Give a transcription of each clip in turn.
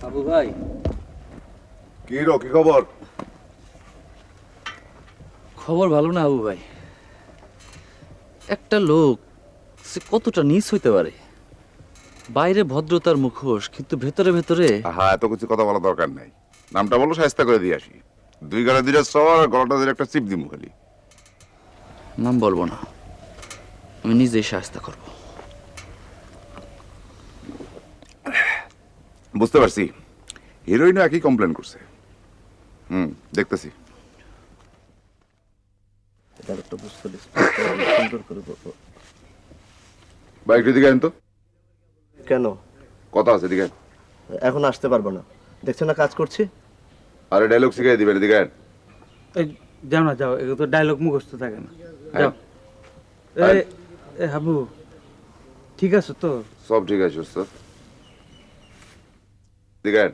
আবু ভাই, কি রো, কি খবর? খবর ভালো না আবু ভাই। একটা লোক সে কতটা নীচ হইতে পারে। বাইরে ভদ্রতার মুখোশ, কিন্তু ভেতরে ভেতরে হ্যাঁ, এত কিছু কথা বলা দরকার নাই। নামটা বলো, সাহায্য করে দিয়ে আসি। দুই গালে দুইটা সর, আর গলাটা দিয়ে একটা চিপ দিমু খালি। নাম বলবো না, আমি নিজেই সাহায্য করব। বুঝতে পারছি, হিরোইনও একই কমপ্লেন করছে। দেখতেছি। বাইক দিকে আন তো। কেন? কথা আছে, দিকে আন। এখন আসতে পারবো না, দেখছো না কাজ করছি। আরে ডায়লগ শিখাই দিবেন, দিকে আন। এই যাও না, যাও, এগুলো তো ডায়লগ মুখস্থ থাকে না। যাও। হ্যাঁ। এ হাবু, ঠিক আছে তো? সব ঠিক আছে ওস্তাদ, দিকে আন।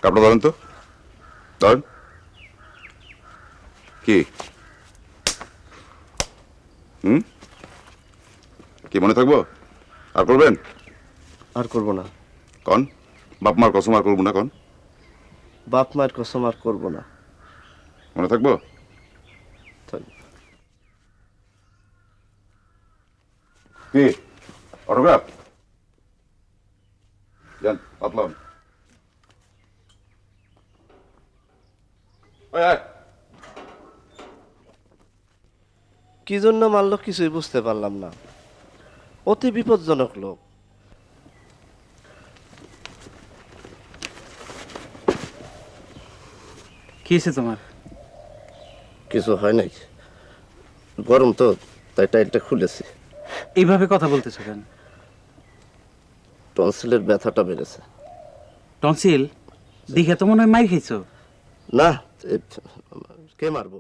কাপড় ধরেন তো, ধরেন। কি কি মনে থাকবো? আর করবেন? আর করবো না। কন, বাপ মার কসম আর করবো না, কন। বাপ মায়ের কসম আর করবো না। মনে থাকবো? থাক- কি অটোগ্রাফ? যান, পাতলাম। কি জন্য মারলো কিছুই বুঝতে পারলাম না। অতি বিপজ্জনক লোক। কি হয়েছে তোমার? কিছু হয় নাই, গরম তো, তাই টাইলটা খুলেছি। এইভাবে কথা বলতেছো কেন? টনসিলের ব্যথাটা বেড়েছে। টনসিল? দেখে তো মনে হয় মাইর খাইছো। না, কে মারবো?